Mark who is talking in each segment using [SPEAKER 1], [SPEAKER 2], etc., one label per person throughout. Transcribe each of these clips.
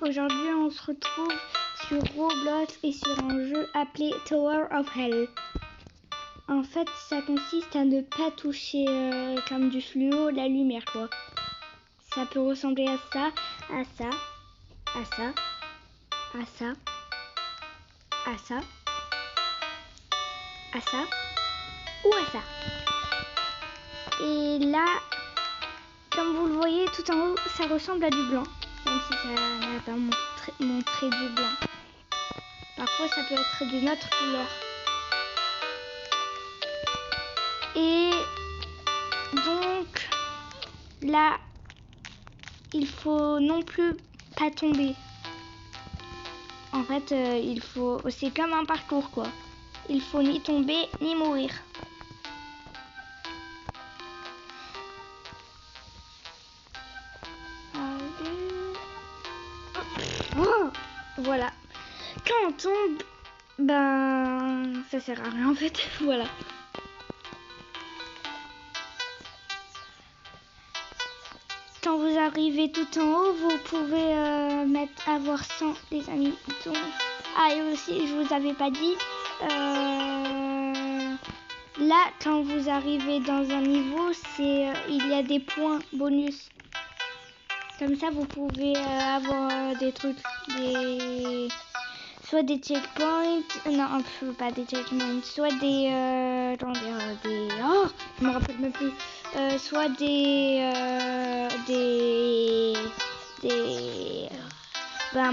[SPEAKER 1] Aujourd'hui on se retrouve sur Roblox et sur un jeu appelé Tower of Hell. En fait ça consiste à ne pas toucher comme du fluo la lumière quoi. Ça peut ressembler à ça, à ça, à ça, à ça, à ça, à ça ou à ça. Et là, comme vous le voyez tout en haut, ça ressemble à du blanc. Même si ça n'a pas montré du blanc. Parfois ça peut être d'une autre couleur. Et donc là, il faut non plus pas tomber. En fait, c'est comme un parcours quoi. Il faut ni tomber ni mourir. Oh, voilà. Quand on tombe, ben ça sert à rien en fait. Voilà. Quand vous arrivez tout en haut, vous pouvez avoir 100 les amis. Donc, et aussi, je vous avais pas dit, là, quand vous arrivez dans un niveau, il y a des points bonus. Comme ça, vous pouvez avoir des trucs, soit des checkpoints, non, pas des checkpoints, soit oh, je me rappelle même plus. Soit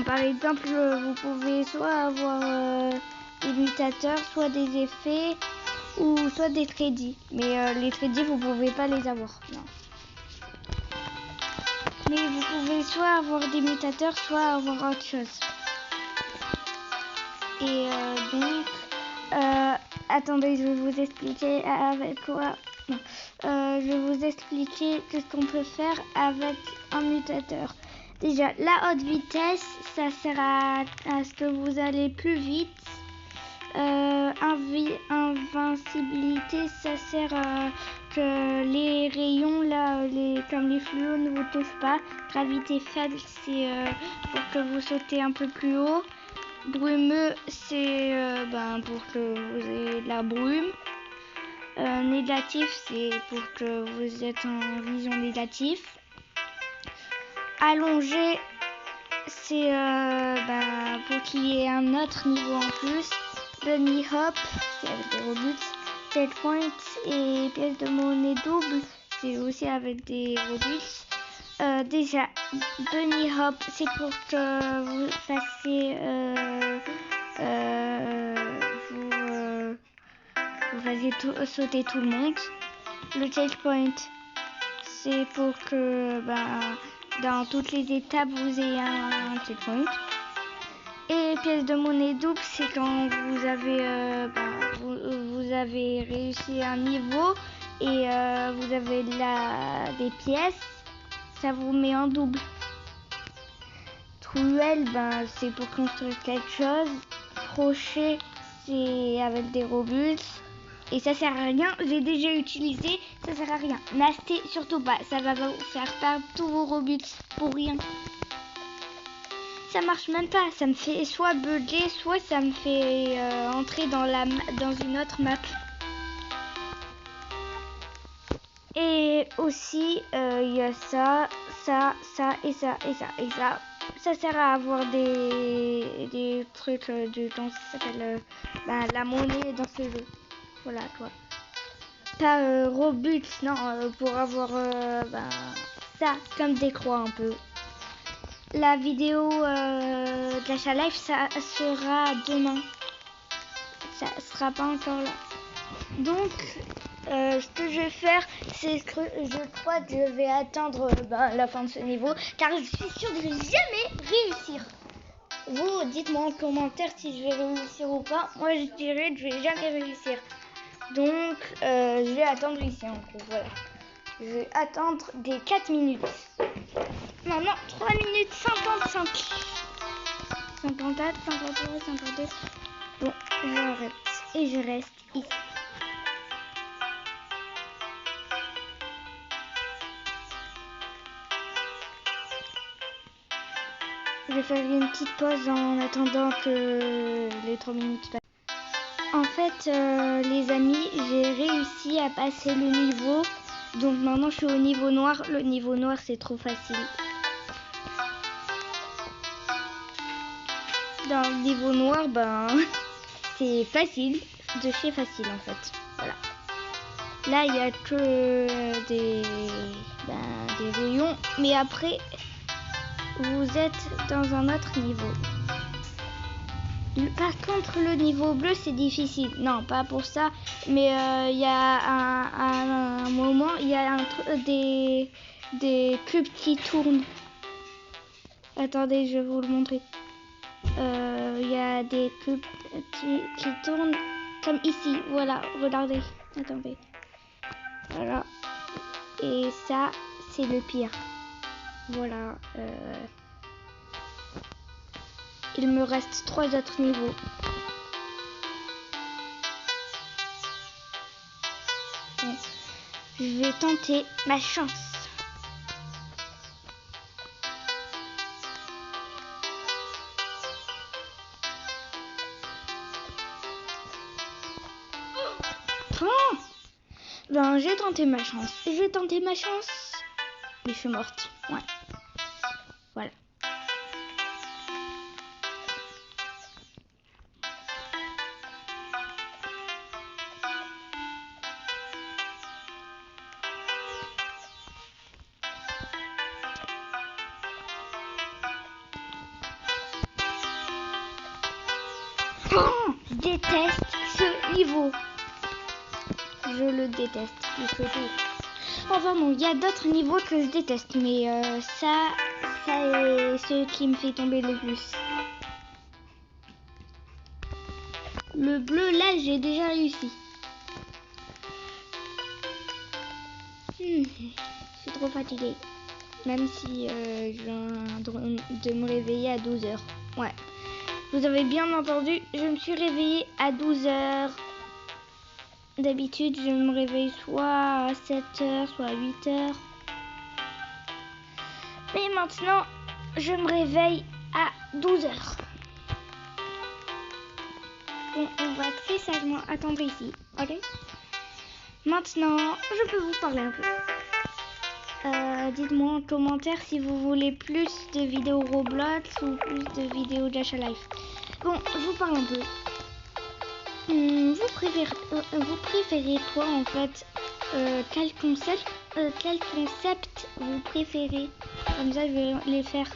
[SPEAKER 1] par exemple, vous pouvez soit avoir des mutateurs, soit des effets, ou soit des crédits. Mais les crédits, vous pouvez pas les avoir. Non. Mais vous pouvez soit avoir des mutateurs, soit avoir autre chose. Et donc, attendez, je vais vous expliquer avec quoi. Non. Je vais vous expliquer ce qu'on peut faire avec un mutateur. Déjà, la haute vitesse, ça sert à ce que vous allez plus vite. Invincibilité, ça sert à que les rayons, là, comme les fluos, ne vous touchent pas. Gravité faible, c'est pour que vous sautez un peu plus haut. Brumeux, c'est pour que vous ayez de la brume. Négatif, c'est pour que vous êtes en vision négative. Allongé, c'est pour qu'il y ait un autre niveau en plus. Bunny hop, c'est avec des Robux. Checkpoint et pièce de monnaie double, c'est aussi avec des Robux. Déjà, Bunny hop, c'est pour que vous fassiez vous faisiez sauter tout le monde. Le checkpoint, c'est pour que dans toutes les étapes vous ayez un checkpoint. Et pièce de monnaie double, c'est quand vous avez vous avez réussi un niveau et vous avez des pièces, ça vous met en double. Truelle, c'est pour construire quelque chose. Crochet, c'est avec des Robux. Et ça sert à rien, j'ai déjà utilisé, ça sert à rien. N'achetez surtout pas, ça va vous faire perdre tous vos Robux pour rien. Ça marche même pas, ça me fait soit bugger, soit ça me fait entrer dans une autre map. Et aussi, il y a ça et ça et ça et ça. Ça sert à avoir des trucs dans ça s'appelle la monnaie dans ce jeu. Voilà quoi. Pas Robux, non, pour avoir ça comme des croix un peu. La vidéo de l'achat live, ça sera demain. Ça sera pas encore là. Donc, ce que je vais faire, c'est que je crois que je vais attendre la fin de ce niveau, car je suis sûre de jamais réussir. Vous, dites-moi en commentaire si je vais réussir ou pas. Moi, je dirais que je vais jamais réussir. Donc, je vais attendre ici en gros, voilà. Je vais attendre des 4 minutes. Non, 3 minutes 55. 54, 53, 52. Bon, j'arrête et je reste ici. Je vais faire une petite pause en attendant que les 3 minutes passent. En fait, les amis, j'ai réussi à passer le niveau. Donc maintenant, je suis au niveau noir. Le niveau noir, c'est trop facile. Dans le niveau noir, ben, c'est facile. De chez facile, en fait. Voilà. Là, il n'y a que des rayons. Mais après, vous êtes dans un autre niveau. Par contre, le niveau bleu, c'est difficile. Non, pas pour ça. Mais il y a un moment, il y a des cubes qui tournent. Attendez, je vais vous le montrer. Il y a des cubes qui tournent comme ici. Voilà, regardez. Attendez. Voilà. Et ça, c'est le pire. Voilà. Il me reste 3 autres niveaux. Bon, je vais tenter ma chance. Oh, ben, j'ai tenté ma chance. J'ai tenté ma chance. Mais je suis morte. Ouais. Voilà. Oh, je déteste ce niveau. Je le déteste plus que tout. Enfin bon, il y a d'autres niveaux que je déteste, mais ça est ce qui me fait tomber le plus. Le bleu, là, j'ai déjà réussi. Je suis trop fatiguée. Même si je viens de me réveiller à 12 h. Ouais. Vous avez bien entendu, je me suis réveillée à 12 h. D'habitude, je me réveille soit à 7 h, soit à 8 h. Mais maintenant, je me réveille à 12 h. Bon, on va très sagement attendre ici, ok? Maintenant, je peux vous parler un peu. Dites-moi en commentaire si vous voulez plus de vidéos Roblox ou plus de vidéos Gacha Life. Bon, je vous parle un peu. Vous préférez quoi en fait? Quel concept vous préférez? Comme ça, je vais les faire.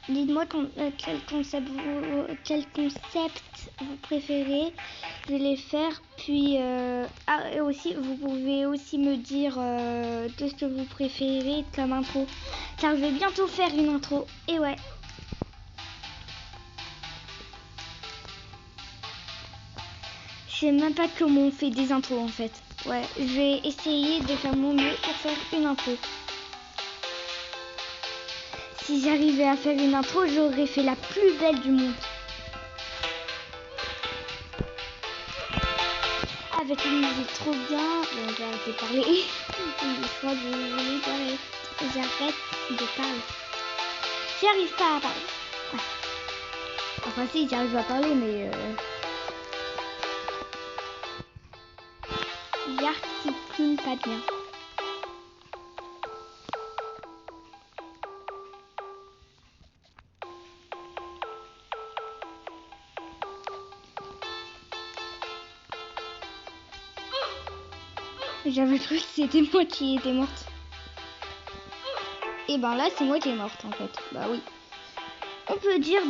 [SPEAKER 1] Dites-moi quel concept vous préférez. Je vais les faire. Puis et aussi, vous pouvez aussi me dire qu'est-ce que vous préférez comme intro. Car je vais bientôt faire une intro. Et ouais. Je sais même pas comment on fait des intros en fait. Ouais, je vais essayer de faire mon mieux pour faire une intro. Si j'arrivais à faire une intro, j'aurais fait la plus belle du monde. Avec une musique trop bien. Bon, j'ai arrêté de parler. Je crois que je voulais parler. J'arrête de parler. J'arrive pas à parler. Ouais. Enfin si, j'arrive à parler, mais j'articule pas bien. J'avais cru que c'était moi qui étais morte. Et ben là, c'est moi qui est morte en fait. Bah oui. On peut dire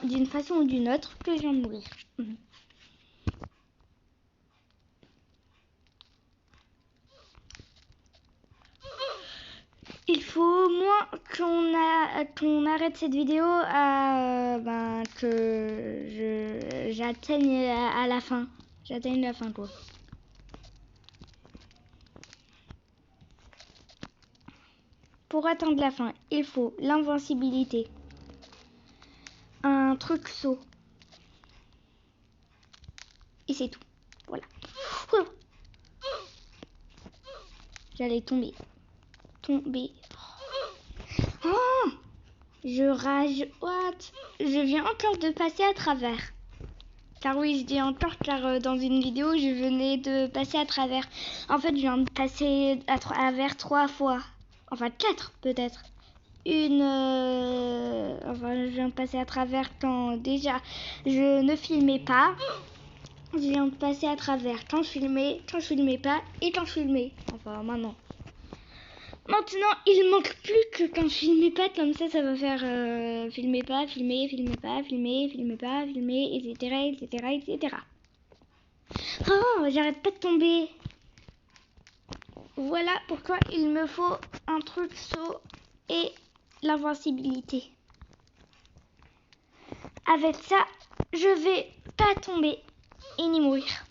[SPEAKER 1] d'une façon ou d'une autre que je viens de mourir. Il faut au moins qu'on arrête cette vidéo que j'atteigne à la fin. J'atteigne la fin quoi. Pour atteindre la fin, il faut l'invincibilité. Un truc saut. Et c'est tout. Voilà. J'allais tomber. tomber. Oh, je rage. What? Je viens encore de passer à travers. Car oui, je dis encore car dans une vidéo, je venais de passer à travers. En fait, je viens de passer à travers 3 fois. Enfin, 4 peut-être. Enfin, je viens de passer à travers quand déjà je ne filmais pas. Je viens de passer à travers quand je filmais pas et quand je filmais. Enfin, maintenant. Maintenant, il manque plus que quand je filmais pas, comme ça va faire filmer pas, filmer, filmer pas, filmer, filmer pas, filmer, etc., etc., etc. Oh, j'arrête pas de tomber. Voilà pourquoi il me faut un truc saut et l'invincibilité. Avec ça, je vais pas tomber et ni mourir.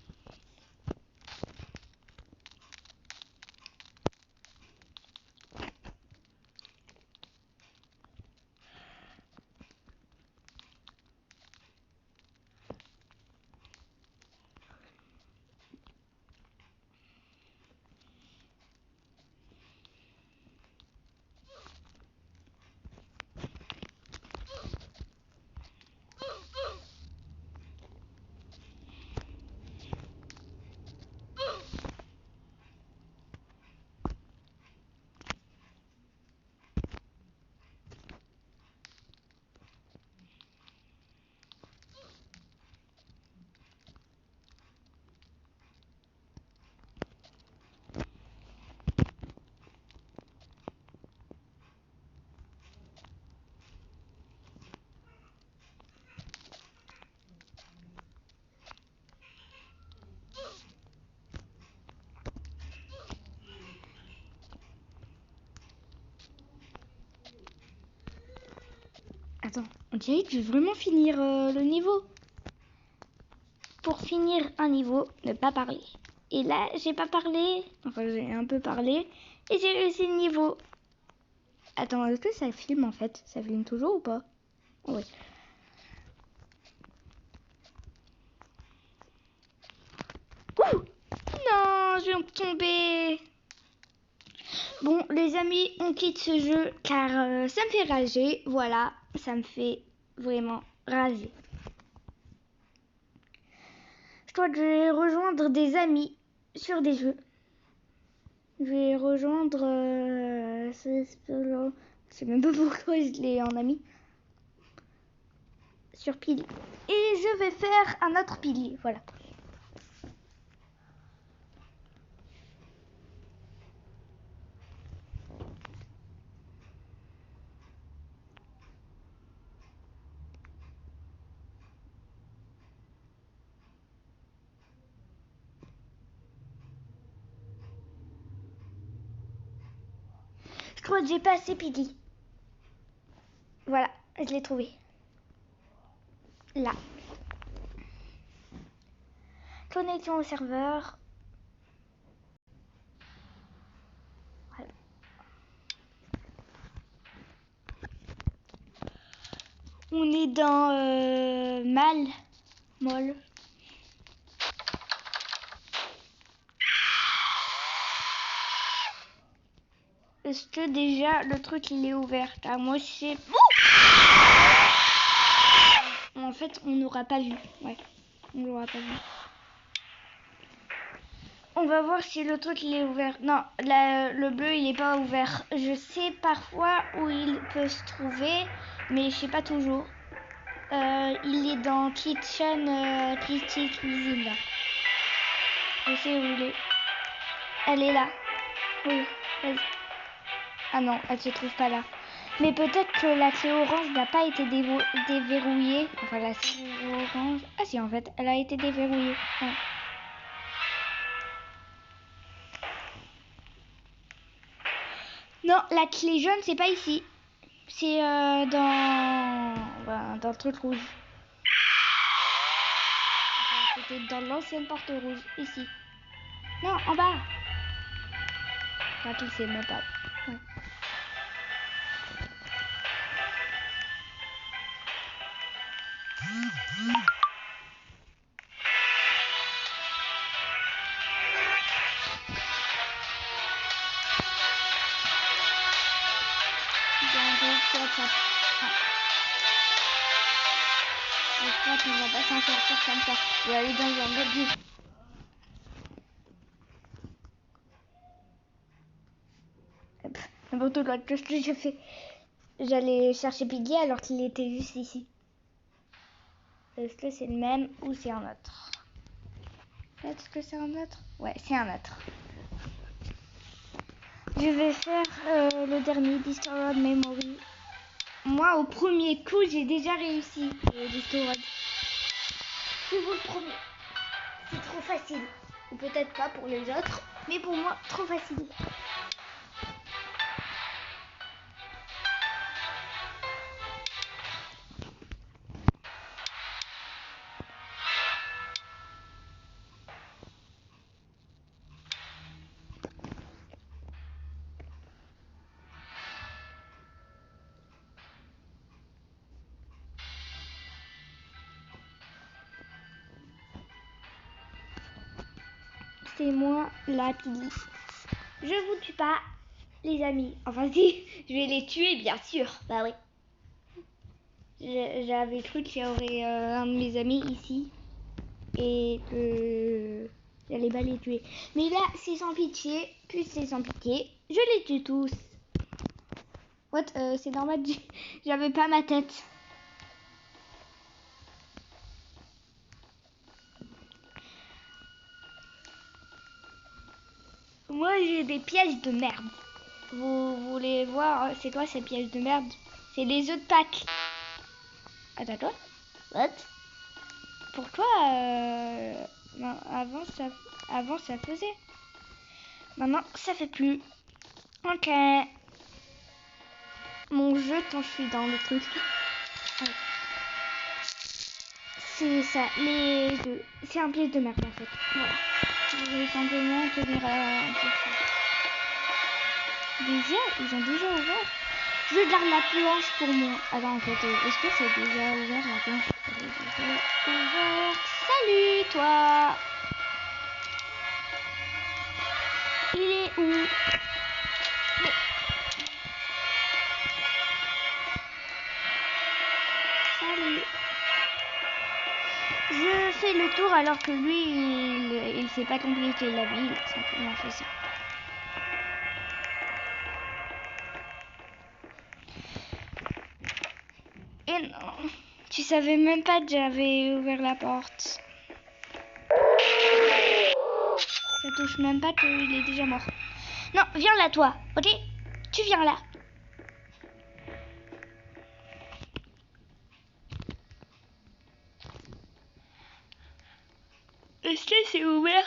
[SPEAKER 1] Attends, on dirait que je veux vraiment finir le niveau. Pour finir un niveau, ne pas parler. Et là, j'ai pas parlé. Enfin, j'ai un peu parlé. Et j'ai réussi le niveau. Attends, est-ce que ça filme en fait? Ça filme toujours ou pas? Oui. Ouh! Non, je viens de tomber. Bon, les amis, on quitte ce jeu car ça me fait rager. Voilà, ça me fait vraiment rager. Je crois que je vais rejoindre des amis sur des jeux. Je vais rejoindre je sais même pas pourquoi je l'ai en ami. Sur pilier. Et je vais faire un autre pilier, voilà. Je crois que j'ai pas assez pilier. Voilà, je l'ai trouvé. Là. Connexion au serveur. Voilà. On est dans molle. Est-ce que déjà le truc il est ouvert? Car moi je sais. En fait, on n'aura pas vu. Ouais, on l'aura pas vu. On va voir si le truc il est ouvert. Non, le bleu il est pas ouvert. Je sais parfois où il peut se trouver, mais je sais pas toujours. Il est dans kitchen, cuisine là. Je sais où il est. Elle est là. Oui, vas-y. Ah non, elle se trouve pas là. Mais peut-être que la clé orange n'a pas été déverrouillée. Enfin, la clé orange. Ah si, en fait, elle a été déverrouillée. Ouais. Non, la clé jaune, c'est pas ici. C'est dans le truc rouge. Enfin, c'était dans l'ancienne porte rouge, ici. Non, en bas. La clé, c'est même pas. Ouais. sur WhatsApp. Ah. Je crois qu'on va pas s'en sortir comme ça. Je vais aller dans un autre jeu. N'importe quoi que je fais. J'allais chercher Piggy alors qu'il était juste ici. Est-ce que c'est le même ou c'est un autre? Est-ce que c'est un autre? Ouais, c'est un autre. Je vais faire le dernier Discord Memory. Moi, au premier coup, j'ai déjà réussi le Discord. Je vous le promets. C'est trop facile. Ou peut-être pas pour les autres, mais pour moi, trop facile. C'est moi la Piggy. Je vous tue pas, les amis. Enfin si, je vais les tuer bien sûr. Bah oui. J'avais cru qu'il y aurait un de mes amis ici et que j'allais pas les tuer. Mais là, c'est sans pitié, plus c'est sans pitié. Je les tue tous. What? C'est normal, j'avais pas ma tête. Moi, j'ai des pièges de merde. Vous voulez voir, c'est quoi ces pièges de merde? C'est les œufs de Pâques. Attends, quoi? What? Pourquoi non, avant ça faisait. Maintenant, ça fait plus. Ok. Mon jeu quand je suis dans le truc. C'est ça, les deux. C'est un piège de merde en fait. Voilà. Je vais simplement tenir un peu ça. Déjà, ils ont déjà ouvert. Je garde la planche pour moi. Attends, en fait, est-ce que c'est déjà ouvert la planche? Elle est déjà ouverte. Salut, toi. Il est où? Mais... Salut. Je fais le tour alors que lui, il s'est pas compliqué la vie. Il a simplement fait ça. Et non, tu savais même pas que j'avais ouvert la porte. Ça touche même pas qu'il est déjà mort. Non, viens là toi, ok? Tu viens là. Est-ce que c'est ouvert?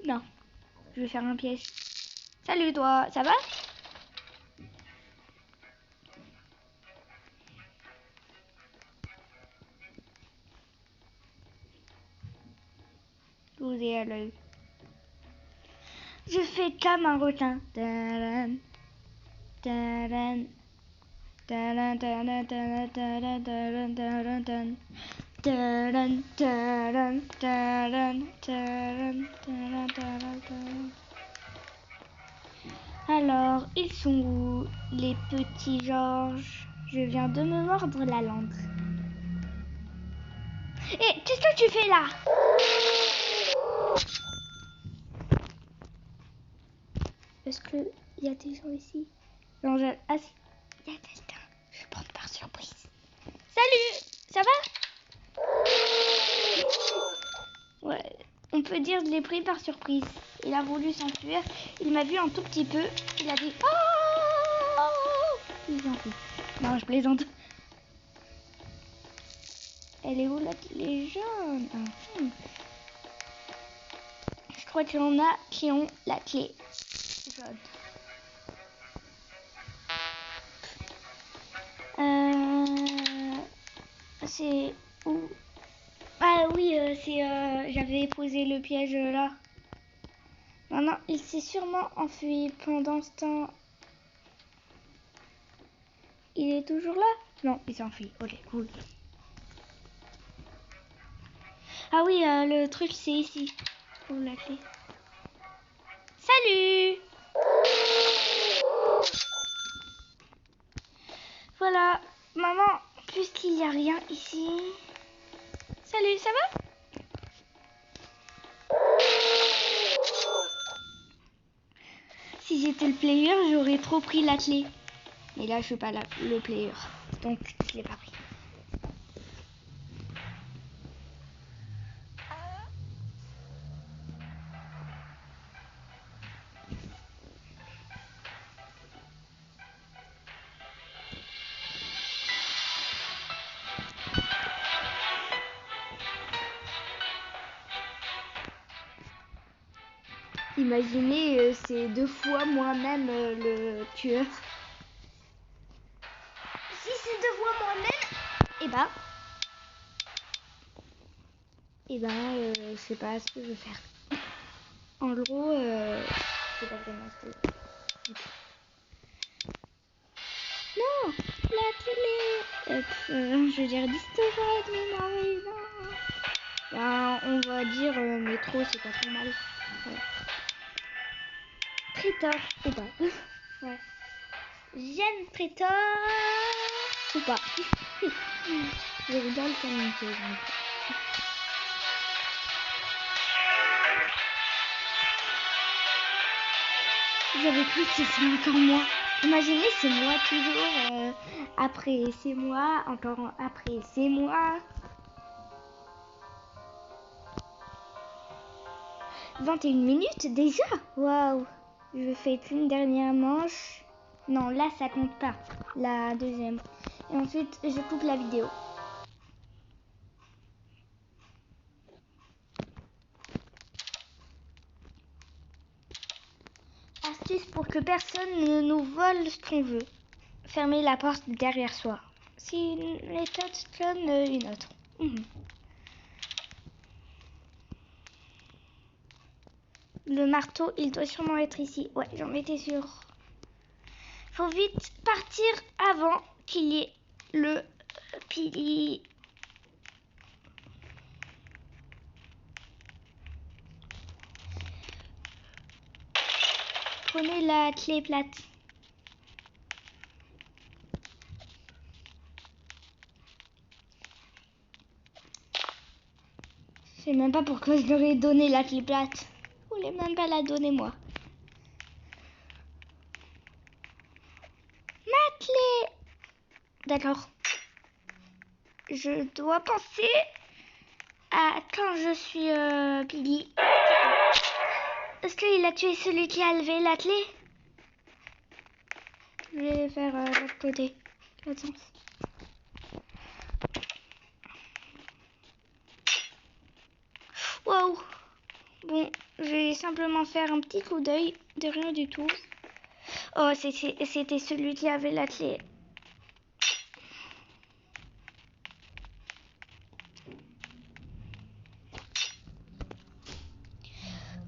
[SPEAKER 1] Non, je vais faire un piège. Salut toi, ça va? Je vous ai à l'œil. Je fais comme un requin. Tadam, tadam, tadam, tadam, tadam, tadam, tadam, tadam, tadam. Tadam, tadam, tadam, tadam, tadam, tadam, tadam. Alors, ils sont où, les petits Georges? Je viens de me mordre la langue. Et qu'est-ce que tu fais là? Est-ce qu'il y a des gens ici? Non, il y a quelqu'un. Je vais prendre par surprise. Salut, ça va? Ouais, on peut dire que je l'ai pris par surprise. Il a voulu s'enfuir. Il m'a vu un tout petit peu. Il a dit oh! Il s'en fout. Non, je plaisante. Elle est où là, les jaunes? Je crois qu'il y en a qui ont la clé jaune. C'est où? Ah oui, j'avais posé le piège là. Non, il s'est sûrement enfui pendant ce temps. Il est toujours là? Non, il s'enfuit. Ok, cool. Ah oui, le truc c'est ici. Pour la clé. Salut! a rien ici. Salut, ça va? Si j'étais le player, j'aurais trop pris la clé. Mais là, je suis pas le player. Donc, je l'ai pas pris. Imaginez, c'est 2 fois moi-même le tueur. Si c'est 2 fois moi-même, je sais pas ce que je veux faire. En gros, c'est pas vraiment ce que non, la télé. Je veux dire distraite, mais non. Ben, on va dire métro, c'est pas trop mal. Ouais. Traiteur ou pas. Ouais. J'aime Traiteur ou pas. Je rigole comme une chose. J'avais cru que c'était encore moi. Imaginez, c'est moi toujours. Après, c'est moi. Encore après, c'est moi. 21 minutes déjà. Waouh. Je fais une dernière manche. Non, là, ça compte pas. La deuxième. Et ensuite, je coupe la vidéo. Astuce pour que personne ne nous vole ce qu'on veut. Fermer la porte derrière soi. Si une méthode donne une autre. Le marteau, il doit sûrement être ici. Ouais, j'en étais sûre. Faut vite partir avant qu'il y ait le pilier. Prenez la clé plate. Je sais même pas pourquoi je leur ai donné la clé plate. Vous voulez même pas la donner moi. Ma clé. D'accord. Je dois penser à quand je suis Billy. Est-ce qu'il a tué celui qui a levé la clé? Je vais faire l'autre côté. Attends. Wow. Bon, je vais simplement faire un petit coup d'œil de rien du tout. Oh, c'était celui qui avait la clé.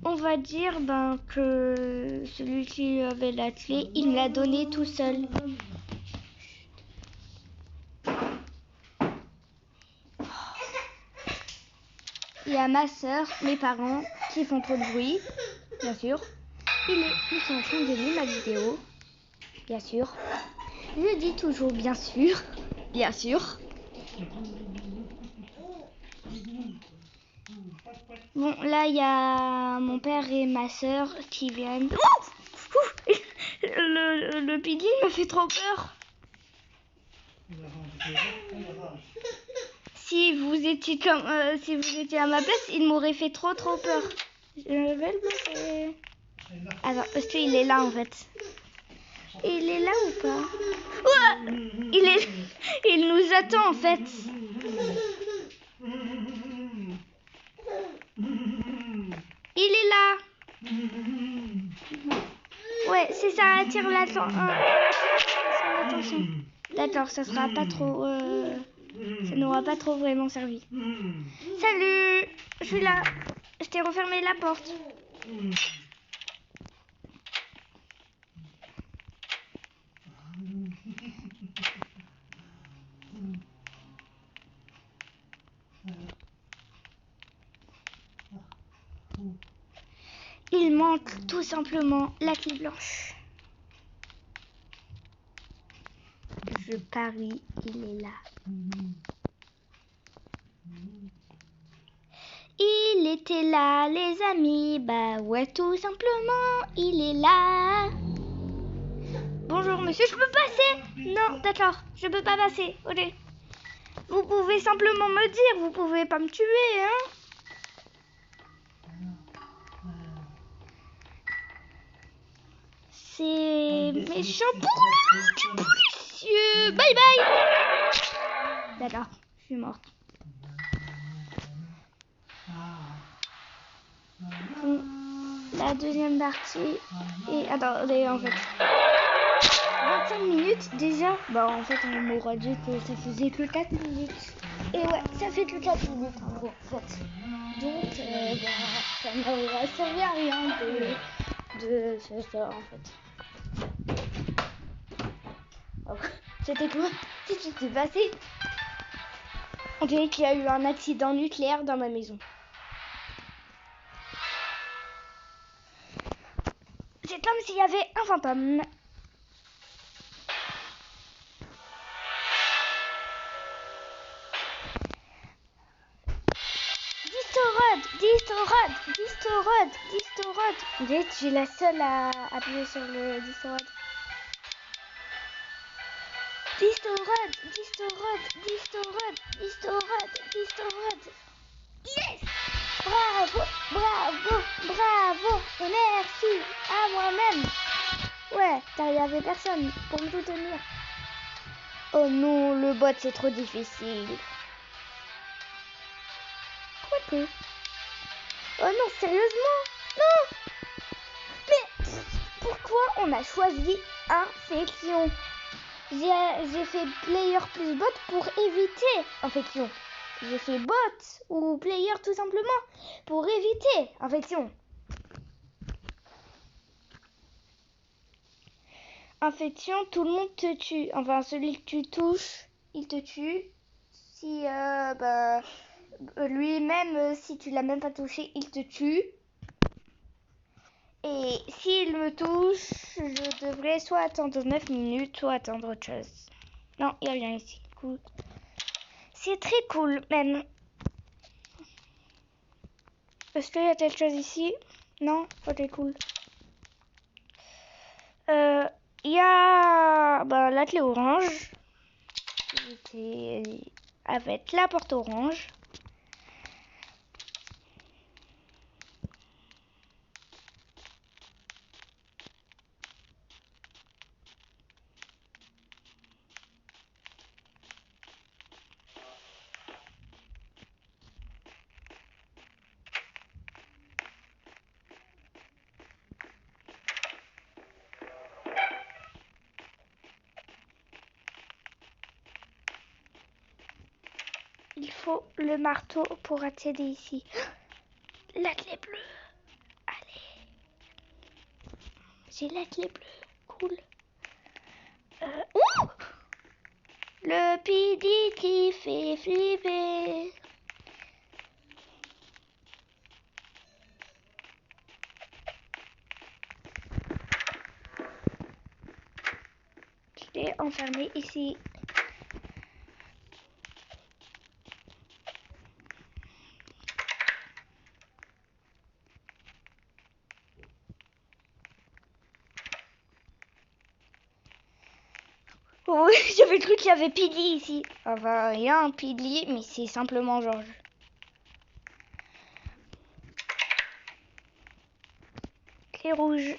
[SPEAKER 1] On va dire que celui qui avait la clé, il me l'a donné tout seul. Il y a ma soeur, mes parents qui font trop de bruit, bien sûr. Ils sont en train de lire ma vidéo, bien sûr. Je dis toujours bien sûr, bien sûr. Bon, là, il y a mon père et ma soeur qui viennent. Oh, le piggy me fait trop peur. Si vous étiez à ma place, il m'aurait fait trop peur. Je vais le bloquer. Alors, parce qu'il est là en fait. Il est là ou pas? Ouais, il nous attend en fait. Il est là. Ouais, c'est ça attire l'attention. D'accord, ça sera pas trop. Ça n'aura pas trop vraiment servi. Salut, je suis là. Je t'ai refermé la porte. Il manque tout simplement la clé blanche. Je parie qu'il est là. Il était là, les amis, bah ouais, tout simplement, il est là. Bonjour monsieur, je peux passer? Non, d'accord, je peux pas passer, ok. Vous pouvez simplement me dire, vous pouvez pas me tuer, hein? C'est méchant pour le monsieur. Bye bye. D'accord, je suis morte. La deuxième partie. Et attendez, en fait. 25 minutes déjà. Bah en fait on m'aura dit que ça faisait que 4 minutes. Et ouais, ça fait que 4 minutes en gros en fait. Donc ça n'aura servi à rien de faire ça en fait. C'était quoi? Qu'est-ce qui s'est passé? On dirait qu'il y a eu un accident nucléaire dans ma maison. C'est comme s'il y avait un fantôme. Distorod. On dirait que je suis la seule à appuyer sur le Distorod. Distorod. Yes! Bravo, et merci à moi-même. Ouais, car il n'y avait personne pour me soutenir. Oh non, le bot c'est trop difficile. Quoique. Oh non, sérieusement? Non! Mais pourquoi on a choisi infection? J'ai fait player plus bot pour éviter infection. J'ai fait bot ou player tout simplement pour éviter infection. Infection, tout le monde te tue. Enfin, celui que tu touches, il te tue. Si lui-même, si tu l'as même pas touché, il te tue. Et s'il me touche, je devrais soit attendre 9 minutes, soit attendre autre chose. Non, il n'y a rien ici. Cool. C'est très cool, même. Est-ce qu'il y a quelque chose ici? Non? Ok, cool. Il y a la clé orange. Avec la porte orange. Il faut le marteau pour accéder ici. La clé bleue. Allez. J'ai la clé bleue. Cool. Ouh! Le PD qui fait flipper. Je l'ai enfermé ici. Oui, j'avais cru qu'il y avait Pidgey ici. Enfin, il y a un Pidgey, mais c'est simplement Georges. Clé rouge.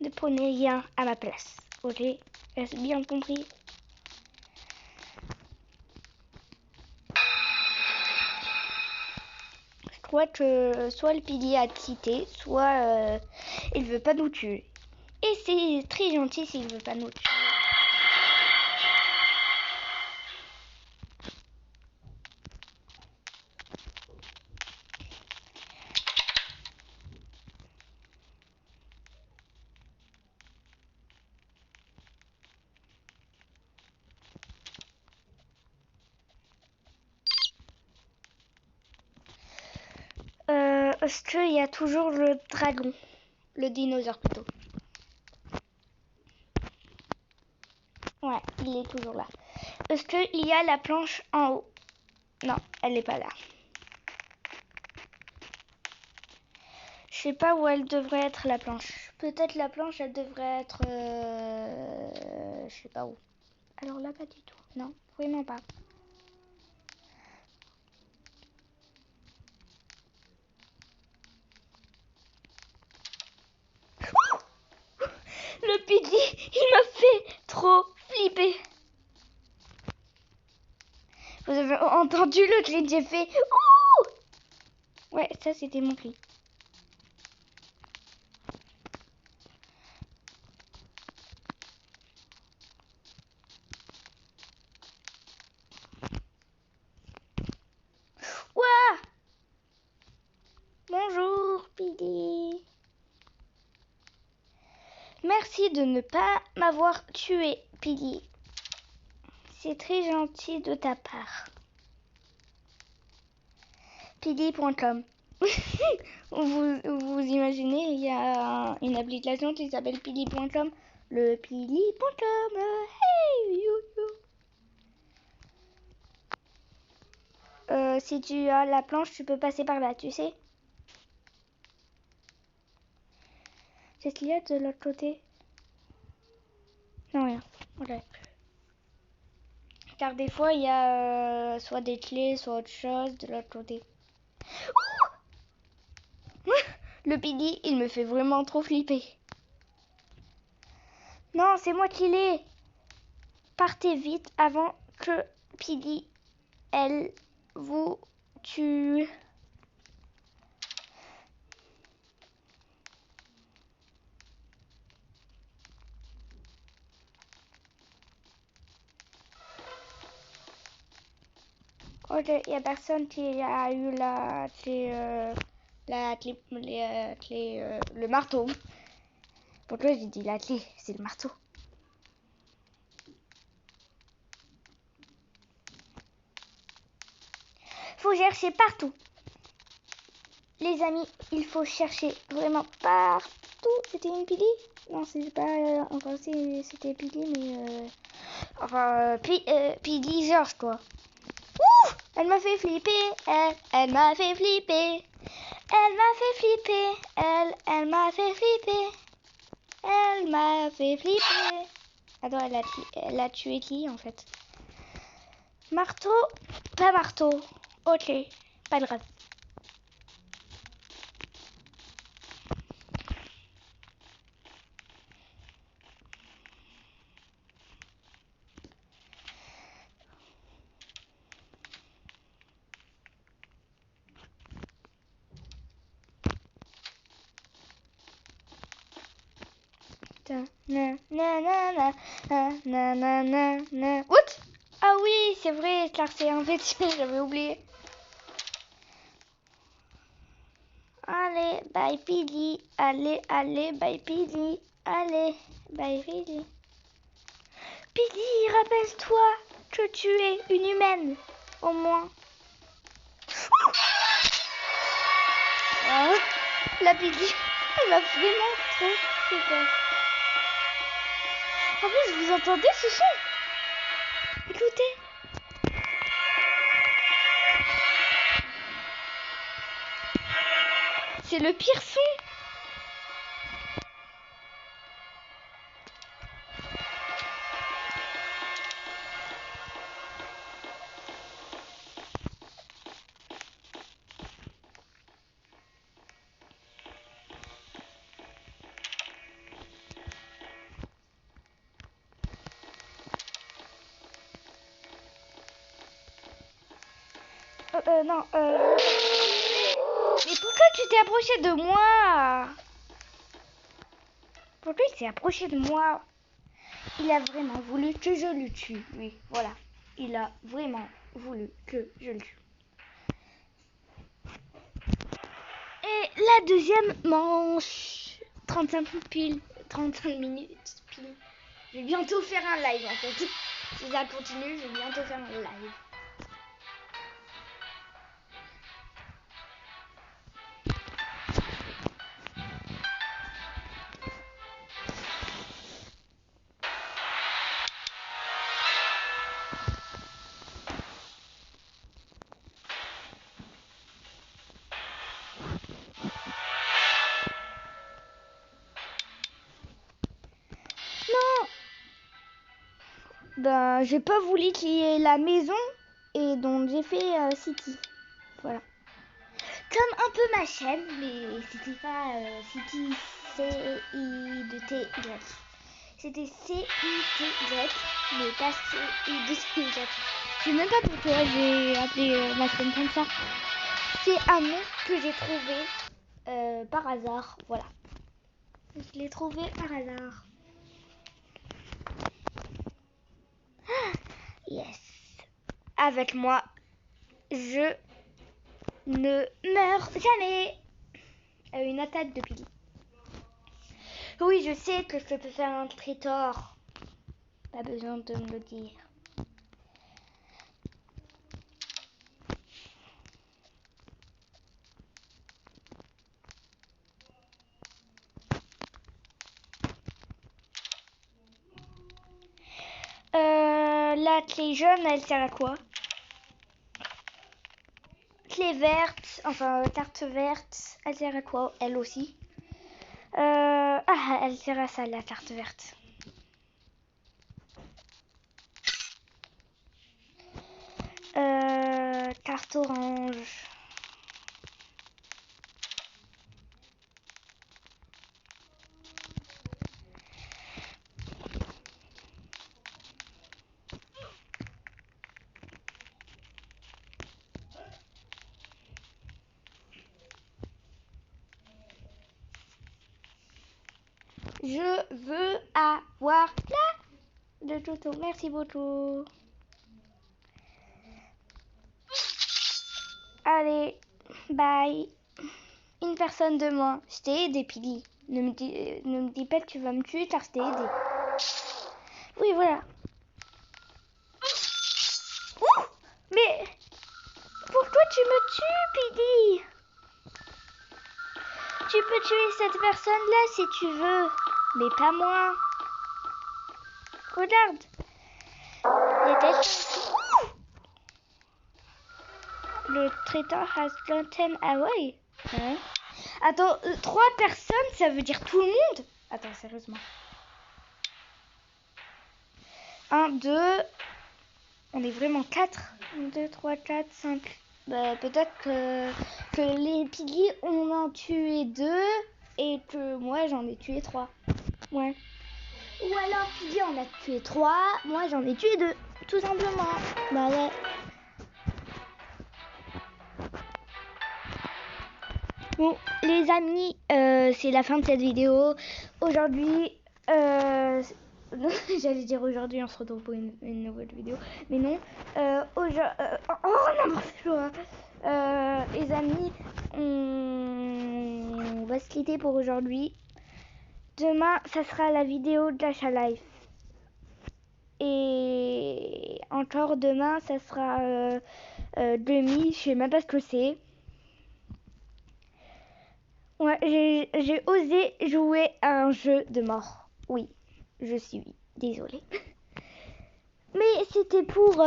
[SPEAKER 1] Ne prenez rien à ma place. Ok? Est-ce bien compris? Je crois que soit le pilier a quitté, soit il veut pas nous tuer. Et c'est très gentil s'il veut pas nous tuer. Parce qu'il y a toujours le dragon. Le dinosaure plutôt. Ouais, il est toujours là. Parce qu'il y a la planche en haut. Non, elle n'est pas là. Je sais pas où elle devrait être la planche. Peut-être la planche, elle devrait être... je sais pas où. Alors là, pas du tout. Non, vraiment pas. Le Pidgey, il m'a fait trop flipper. Vous avez entendu le cri que j'ai fait? Ouh! Ouais, ça c'était mon cri. Ouah! Bonjour Pidgey. Merci de ne pas m'avoir tué, Pidgey. C'est très gentil de ta part. Pidgey.com. vous imaginez, il y a une application qui s'appelle Pidgey.com. Le Pidgey.com. Hey, you. Si tu as la planche, tu peux passer par là, tu sais. Qu'est-ce qu'il y a de l'autre côté? Non, rien. Ok. Car des fois, il y a soit des clés, soit autre chose de l'autre côté. Le Pidgey, il me fait vraiment trop flipper. Non, c'est moi qui l'ai. Partez vite avant que Pidgey, elle, vous tue. Ok, il n'y a personne qui a eu la clé, le marteau. Pourquoi j'ai dit la clé? C'est le marteau. Faut chercher partout. Les amis, il faut chercher vraiment partout. C'était une Pidgey? Non, c'est pas... enfin, c'était Pidgey, mais... Enfin, Pidgey George, quoi. Ouh! Elle m'a fait flipper. Elle m'a fait flipper. Elle m'a fait flipper. Elle m'a fait flipper. Elle m'a fait flipper. Attends, elle a tué qui, en fait? Marteau? Pas marteau. Ok, pas grave. What? Ah oui, c'est vrai, car c'est un vêtement, j'avais oublié. Allez, bye Pidgey. Allez, allez, bye Pidgey. Allez, bye Pidgey. Pidgey, rappelle-toi que tu es une humaine, au moins. Oh, la Pidgey, elle m'a vraiment trop fait peur. En plus, vous entendez ce son? Écoutez. C'est le pire son. Non, Mais pourquoi tu t'es approché de moi? Pourquoi il s'est approché de moi? Il a vraiment voulu que je le tue. Oui, voilà. Il a vraiment voulu que je le tue. Et la deuxième manche. 35 pile. 35 minutes pile. Je vais bientôt faire un live en fait. Si ça continue, je vais bientôt faire un live. ben, j'ai pas voulu qu'il y ait la maison et donc j'ai fait City. Voilà. Comme un peu ma chaîne, mais c'était pas City C-I-T-Y. C'était C-I-T-Y, mais pas C-I-T-Y. Je sais même pas pourquoi j'ai appelé ma chaîne comme ça. C'est un nom que j'ai trouvé par hasard. Voilà. Je l'ai trouvé par hasard. Yes. Avec moi, je ne meurs jamais. Une attaque de Pili. Oui, je sais que je peux faire un traitor. Pas besoin de me le dire. La clé jaune, elle sert à quoi? Clé verte, enfin carte verte, elle sert à quoi? Elle aussi. Elle sert à ça, la carte verte. Carte orange. Je veux avoir la de Toto. Merci beaucoup. Allez, bye. Une personne de moins. Je t'ai aidé, Pili. Ne me dis pas que tu vas me tuer car je t'ai aidé. Oui, voilà. Ouh, mais pourquoi tu me tues, Pili? Tu peux tuer cette personne-là si tu veux, mais pas moi. Regarde. Le traiteur has gotten away. Hein? Attends, 3 personnes, ça veut dire tout le monde? Attends, sérieusement. 1, 2. On est vraiment 4. 1, 2, 3, 4, 5. Bah, peut-être que les piliers on en tué 2 et que moi j'en ai tué 3. Ouais. Ou alors piliers on a tué 3, moi j'en ai tué 2. Tout simplement. Bah ouais. Bon, les amis, c'est la fin de cette vidéo. Aujourd'hui, j'allais dire aujourd'hui, on se retrouve pour une nouvelle vidéo. Mais non, n'importe quoi. Les amis, on va se quitter pour aujourd'hui. Demain, ça sera la vidéo de Gacha Life. Et encore demain, ça sera demi, je sais même pas ce que c'est. Ouais, j'ai osé jouer à un jeu de mort. Oui, je suis désolée. Mais c'était pour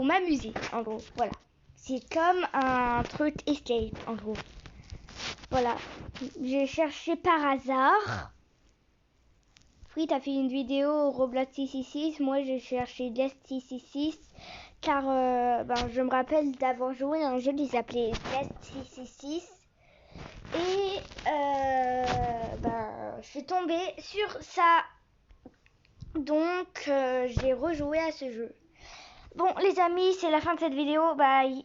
[SPEAKER 1] m'amuser, en gros. Voilà. C'est comme un truc escape, en gros. Voilà. J'ai cherché par hasard. Oui, t'as fait une vidéo Roblox 666. Moi, j'ai cherché Guest 666. Car je me rappelle d'avoir joué à un jeu qui s'appelait Guest 666. Et je suis tombée sur ça. Donc j'ai rejoué à ce jeu. Bon les amis, c'est la fin de cette vidéo. Bye.